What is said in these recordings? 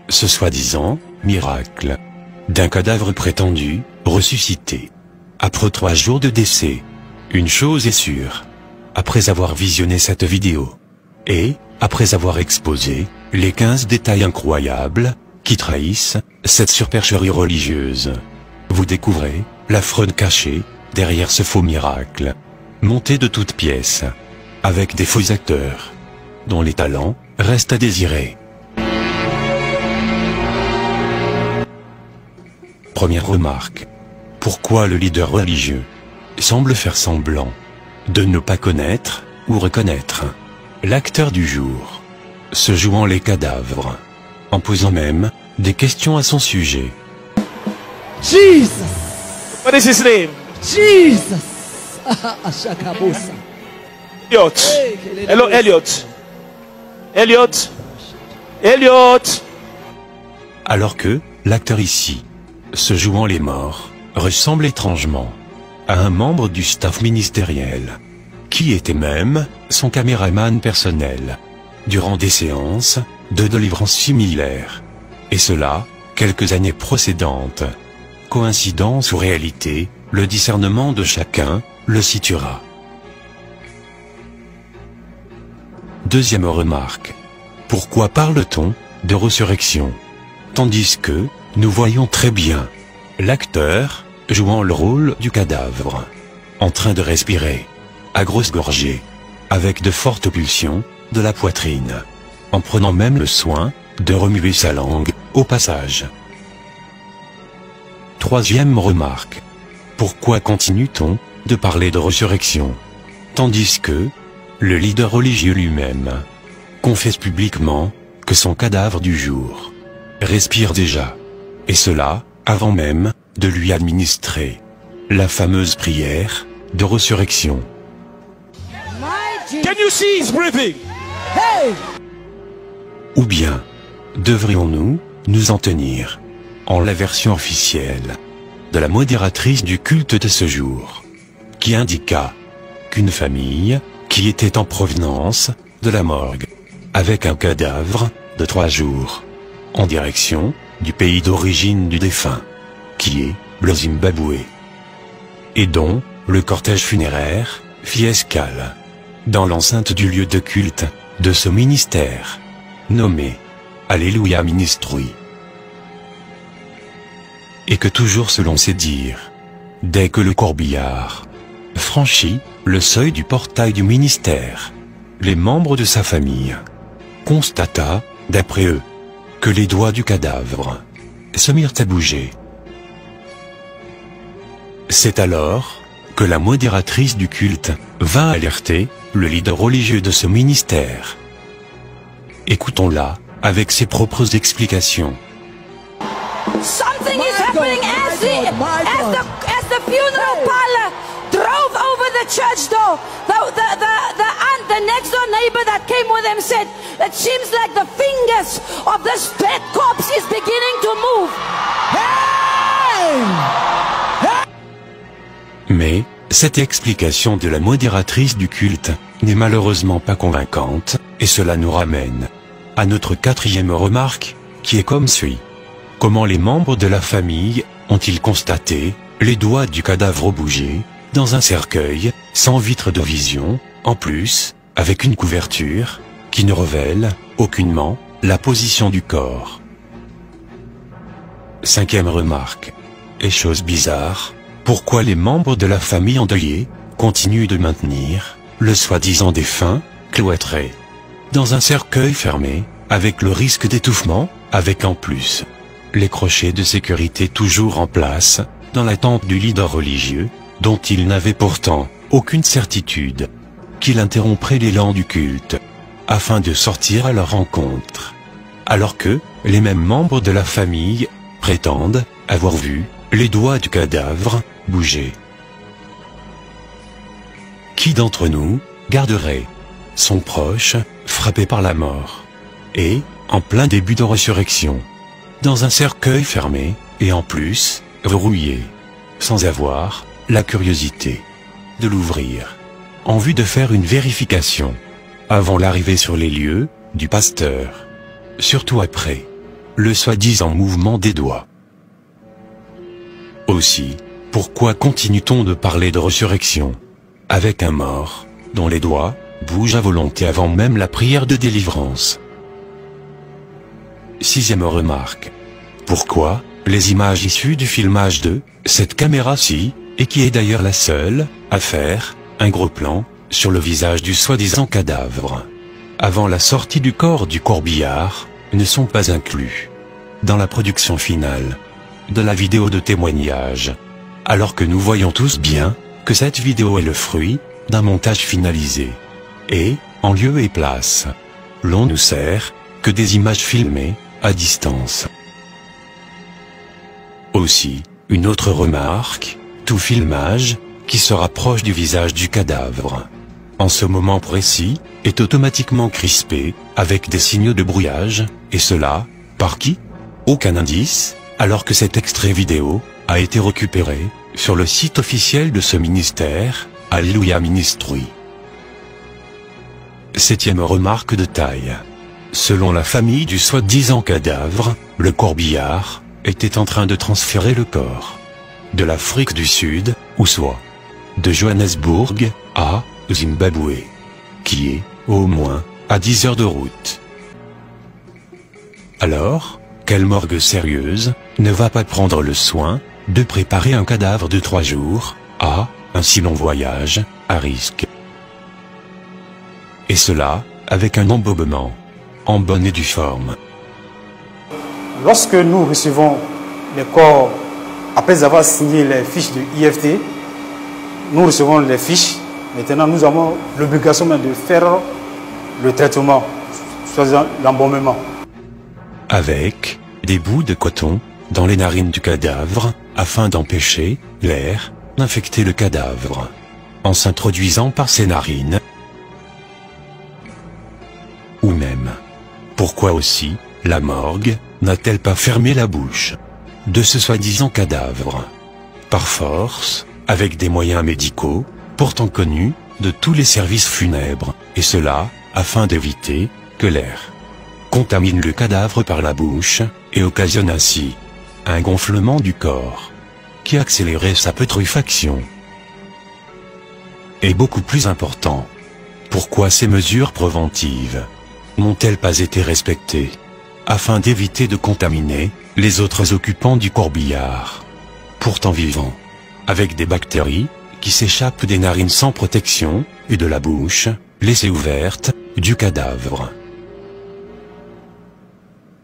Ce soi-disant miracle d'un cadavre prétendu ressuscité. Après 3 jours de décès, une chose est sûre. Après avoir visionné cette vidéo, et après avoir exposé les 15 détails incroyables qui trahissent cette supercherie religieuse, vous découvrez la fraude cachée derrière ce faux miracle, monté de toutes pièces, avec des faux acteurs, dont les talents restent à désirer. Première remarque. Pourquoi le leader religieux semble faire semblant de ne pas connaître ou reconnaître l'acteur du jour, se jouant les cadavres, en posant même des questions à son sujet. Jesus! What is his name? Jesus! Ashakabosa. Elliot. Hello, Elliot. Elliot. Elliot. Alors que l'acteur ici, se jouant les morts, ressemble étrangement à un membre du staff ministériel, qui était même son caméraman personnel, durant des séances de délivrance similaires, et cela quelques années précédentes. Coïncidence ou réalité, le discernement de chacun le situera. Deuxième remarque. Pourquoi parle-t-on de résurrection, tandis que nous voyons très bien l'acteur jouant le rôle du cadavre, en train de respirer, à grosses gorgées, avec de fortes pulsions de la poitrine, en prenant même le soin de remuer sa langue au passage. Troisième remarque. Pourquoi continue-t-on de parler de résurrection, tandis que le leader religieux lui-même confesse publiquement que son cadavre du jour respire déjà, et cela avant même de lui administrer la fameuse prière de résurrection. Can you see he's breathing? Hey! Ou bien, devrions-nous nous en tenir en la version officielle de la modératrice du culte de ce jour, qui indiqua qu'une famille qui était en provenance de la morgue, avec un cadavre de 3 jours, en direction du pays d'origine du défunt, qui est le Zimbabwe, et dont le cortège funéraire fit escale dans l'enceinte du lieu de culte de ce ministère, nommé Alléluia Ministry. Et que toujours selon ses dires, dès que le corbillard franchit le seuil du portail du ministère, les membres de sa famille constata, d'après eux, que les doigts du cadavre se mirent à bouger. C'est alors que la modératrice du culte vint alerter le leader religieux de ce ministère. Écoutons-la avec ses propres explications. Something is happening as the funeral parlor drove over the church door. The next door neighbor that came with him said, "It seems like the fingers of this dead corpse is beginning to move." Mais cette explication de la modératrice du culte n'est malheureusement pas convaincante, et cela nous ramène à notre 4e remarque, qui est comme suit. Comment les membres de la famille ont-ils constaté les doigts du cadavre bouger dans un cercueil sans vitre de vision, en plus avec une couverture qui ne révèle aucunement la position du corps? 5e remarque. Et chose bizarre, pourquoi les membres de la famille endeuillée continuent de maintenir le soi-disant défunt cloîtré dans un cercueil fermé, avec le risque d'étouffement, avec en plus les crochets de sécurité toujours en place, dans l'attente du leader religieux, dont ils n'avaient pourtant aucune certitude qu'il interromprait l'élan du culte, afin de sortir à leur rencontre, alors que les mêmes membres de la famille prétendent avoir vu les doigts du cadavre bouger. Qui d'entre nous garderait son proche frappé par la mort, et en plein début de résurrection, dans un cercueil fermé, et en plus verrouillé, sans avoir la curiosité de l'ouvrir, en vue de faire une vérification, avant l'arrivée sur les lieux, du pasteur. Surtout après le soi-disant mouvement des doigts. Aussi, pourquoi continue-t-on de parler de résurrection avec un mort dont les doigts bougent à volonté avant même la prière de délivrance? Sixième remarque. Pourquoi les images issues du filmage de cette caméra-ci, et qui est d'ailleurs la seule à faire un gros plan sur le visage du soi-disant cadavre avant la sortie du corps du corbillard, ne sont pas inclus dans la production finale de la vidéo de témoignage, alors que nous voyons tous bien que cette vidéo est le fruit d'un montage finalisé. Et, en lieu et place, l'on nous sert que des images filmées à distance. Aussi, une autre remarque, tout filmage qui se rapproche du visage du cadavre, en ce moment précis, est automatiquement crispé avec des signaux de brouillage, et cela, par qui? Aucun indice, alors que cet extrait vidéo a été récupéré sur le site officiel de ce ministère, Alléluia Ministry. Septième remarque de taille. Selon la famille du soi-disant cadavre, le corbillard était en train de transférer le corps de l'Afrique du Sud, ou soit de Johannesburg, à Zimbabwe, qui est, au moins, à 10 heures de route. Alors, quelle morgue sérieuse ne va pas prendre le soin de préparer un cadavre de 3 jours, à un si long voyage, à risque? Et cela, avec un embobement en bonne et due forme. Lorsque nous recevons les corps, après avoir signé les fiches de IFT, nous recevons les fiches. Maintenant, nous avons l'obligation de faire le traitement, soit l'embaumement. Avec des bouts de coton dans les narines du cadavre, afin d'empêcher l'air d'infecter le cadavre, en s'introduisant par ses narines. Ou même, pourquoi aussi la morgue n'a-t-elle pas fermé la bouche de ce soi-disant cadavre, par force, avec des moyens médicaux, pourtant connus de tous les services funèbres, et cela, afin d'éviter que l'air contamine le cadavre par la bouche, et occasionne ainsi un gonflement du corps, qui accélérait sa putréfaction. Et beaucoup plus important, pourquoi ces mesures préventives n'ont-elles pas été respectées, afin d'éviter de contaminer les autres occupants du corbillard, pourtant vivants, avec des bactéries qui s'échappent des narines sans protection, et de la bouche, laissée ouverte, du cadavre?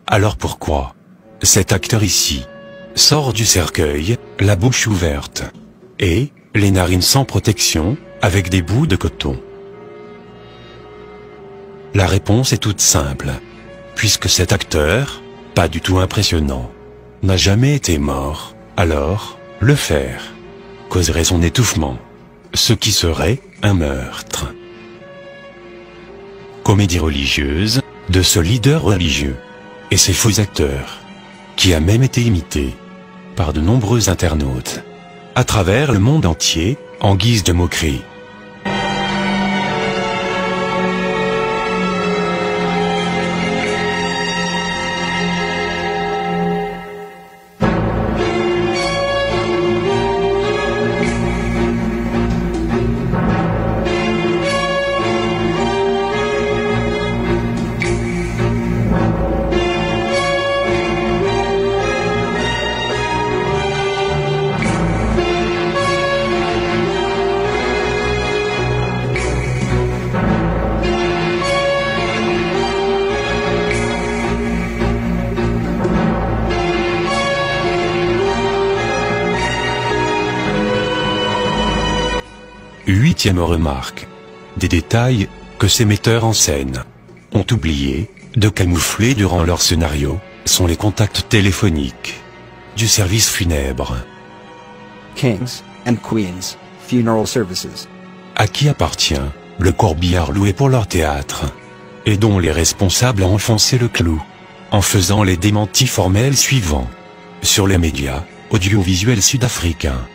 Alors pourquoi cet acteur ici sort du cercueil, la bouche ouverte, et les narines sans protection, avec des bouts de coton? La réponse est toute simple, puisque cet acteur, pas du tout impressionnant, n'a jamais été mort, alors, le faire causerait son étouffement, ce qui serait un meurtre. Comédie religieuse de ce leader religieux et ses faux acteurs, qui a même été imité par de nombreux internautes à travers le monde entier en guise de moquerie. Huitième remarque. Des détails que ces metteurs en scène ont oublié de camoufler durant leur scénario sont les contacts téléphoniques du service funèbre. Kings and Queens Funeral Services. À qui appartient le corbillard loué pour leur théâtre, et dont les responsables ont enfoncé le clou, en faisant les démentis formels suivants sur les médias audiovisuels sud-africains.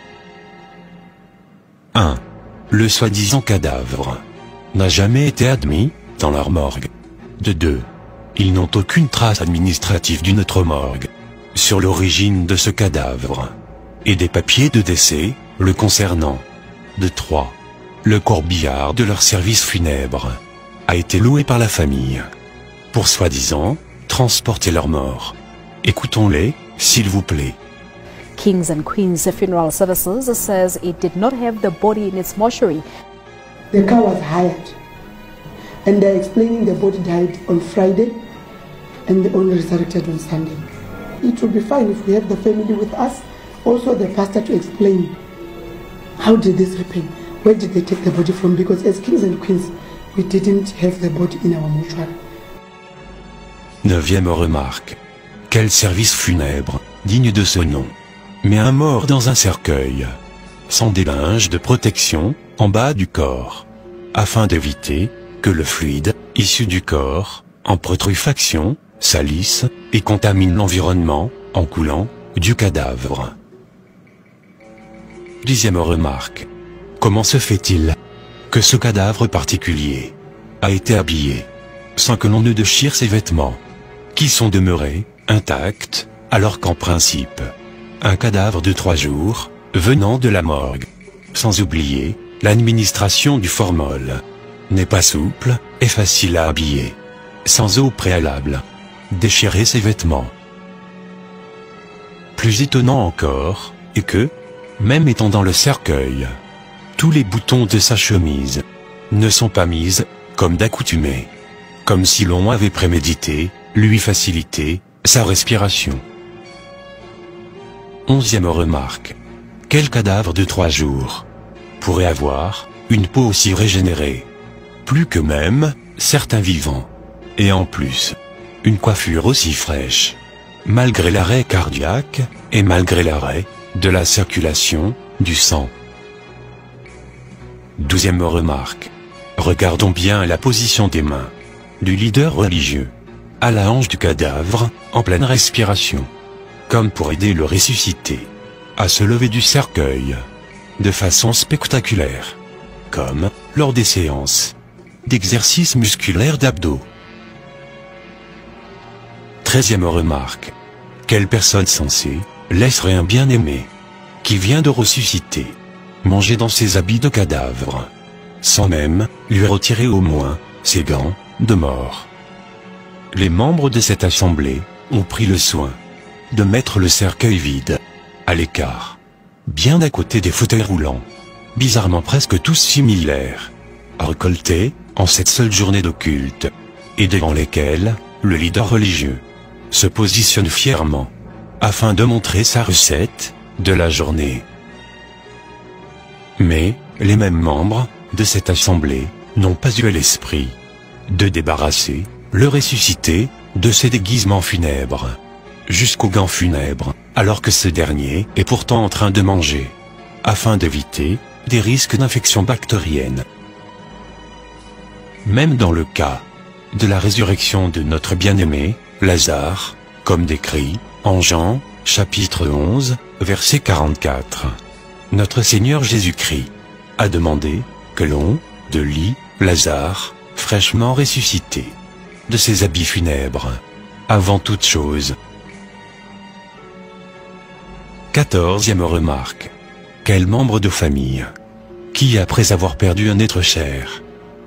1. le soi-disant cadavre n'a jamais été admis dans leur morgue. De deux, ils n'ont aucune trace administrative d'une autre morgue sur l'origine de ce cadavre et des papiers de décès le concernant. De trois, le corbillard de leur service funèbre a été loué par la famille pour soi-disant transporter leur mort. Écoutons-les, s'il vous plaît. Kings and Queens Funeral Services says it did not have the body in its mortuary. The car was hired, and they're explaining the body died on Friday and the only resurrected on Sunday. It would be fine if we have the family with us, also the pastor, to explain how did this happen, where did they take the body from, because as kings and queens we didn't have the body in our mortuary. Neuvième remarque. Quel service funèbre, digne de ce nom. Mais un mort dans un cercueil, sans des linges de protection, en bas du corps, afin d'éviter que le fluide, issu du corps, en putréfaction, salisse et contamine l'environnement, en coulant, du cadavre. Dixième remarque. Comment se fait-il que ce cadavre particulier a été habillé, sans que l'on ne déchire ses vêtements, qui sont demeurés intacts, alors qu'en principe, un cadavre de 3 jours, venant de la morgue, sans oublier l'administration du formol, n'est pas souple et facile à habiller, sans au préalable déchirer ses vêtements. Plus étonnant encore est que, même étant dans le cercueil, tous les boutons de sa chemise ne sont pas mis comme d'accoutumé, comme si l'on avait prémédité lui faciliter sa respiration. Onzième remarque. Quel cadavre de 3 jours pourrait avoir une peau aussi régénérée, plus que même certains vivants, et en plus, une coiffure aussi fraîche, malgré l'arrêt cardiaque et malgré l'arrêt de la circulation du sang. Douzième remarque. Regardons bien la position des mains du leader religieux à la hanche du cadavre, en pleine respiration, comme pour aider le ressuscité à se lever du cercueil de façon spectaculaire, comme lors des séances d'exercice musculaire d'abdos. 13e remarque. Quelle personne sensée laisserait un bien-aimé qui vient de ressusciter manger dans ses habits de cadavre, sans même lui retirer au moins ses gants de mort? Les membres de cette assemblée ont pris le soin de mettre le cercueil vide, à l'écart, bien à côté des fauteuils roulants, bizarrement presque tous similaires, récoltés en cette seule journée de culte, et devant lesquels le leader religieux se positionne fièrement, afin de montrer sa recette de la journée. Mais, les mêmes membres de cette assemblée n'ont pas eu l'esprit de débarrasser le ressuscité de ses déguisements funèbres, jusqu'aux gants funèbres, alors que ce dernier est pourtant en train de manger, afin d'éviter des risques d'infection bactérienne. Même dans le cas de la résurrection de notre bien-aimé, Lazare, comme décrit en Jean, chapitre 11, verset 44, notre Seigneur Jésus-Christ a demandé que l'on délie Lazare, fraîchement ressuscité, de ses habits funèbres, avant toute chose. 14e remarque. Quel membre de famille qui, après avoir perdu un être cher,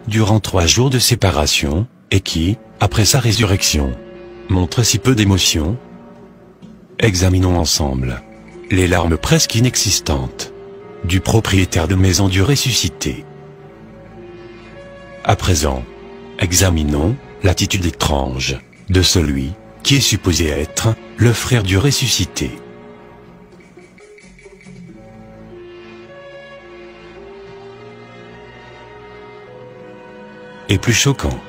durant 3 jours de séparation, et qui, après sa résurrection, montre si peu d'émotion? Examinons ensemble les larmes presque inexistantes du propriétaire de maison du ressuscité. À présent, examinons l'attitude étrange de celui qui est supposé être le frère du ressuscité. Et plus choquant,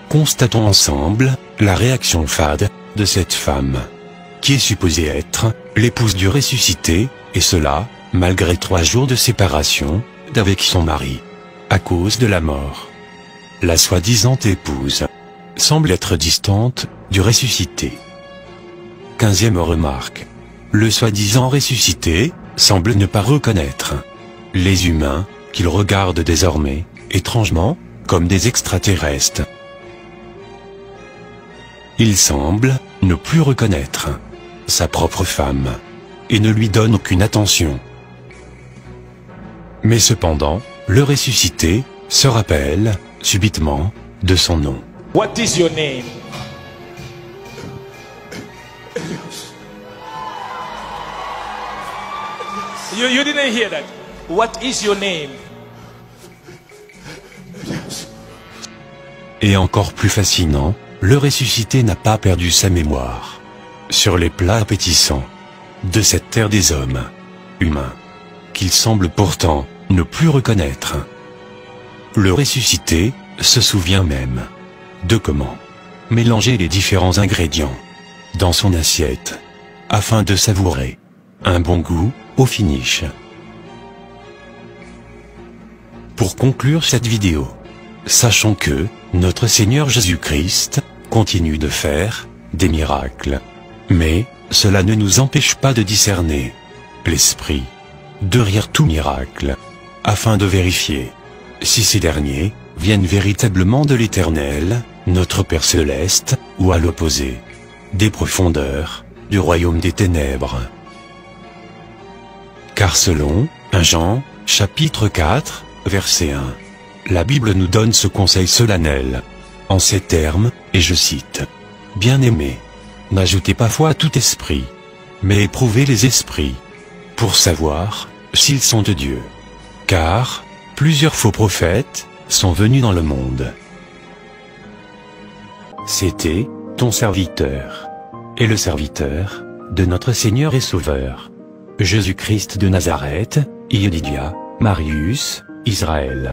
constatons ensemble la réaction fade de cette femme, qui est supposée être l'épouse du ressuscité, et cela, malgré 3 jours de séparation d'avec son mari, à cause de la mort. La soi-disant épouse semble être distante du ressuscité. 15e remarque. Le soi-disant ressuscité semble ne pas reconnaître les humains qu'ils regardent désormais, étrangement, comme des extraterrestres. Il semble ne plus reconnaître sa propre femme et ne lui donne aucune attention. Mais cependant, le ressuscité se rappelle, subitement, de son nom. What is your name? You didn't hear that. What is your name? Et encore plus fascinant, le ressuscité n'a pas perdu sa mémoire sur les plats appétissants de cette terre des hommes humains, qu'il semble pourtant ne plus reconnaître. Le ressuscité se souvient même de comment mélanger les différents ingrédients dans son assiette, afin de savourer un bon goût au finish. Pour conclure cette vidéo, sachons que notre Seigneur Jésus-Christ continue de faire des miracles. Mais cela ne nous empêche pas de discerner l'esprit derrière tout miracle, afin de vérifier si ces derniers viennent véritablement de l'Éternel, notre Père Céleste, ou à l'opposé, des profondeurs du royaume des ténèbres. Car selon 1 Jean, chapitre 4, verset 1, la Bible nous donne ce conseil solennel, en ces termes, et je cite, « Bien-aimés, n'ajoutez pas foi à tout esprit, mais éprouvez les esprits, pour savoir s'ils sont de Dieu. Car plusieurs faux prophètes sont venus dans le monde. » C'était ton serviteur, et le serviteur de notre Seigneur et Sauveur, Jésus-Christ de Nazareth, Yedidia, Marius, Israël.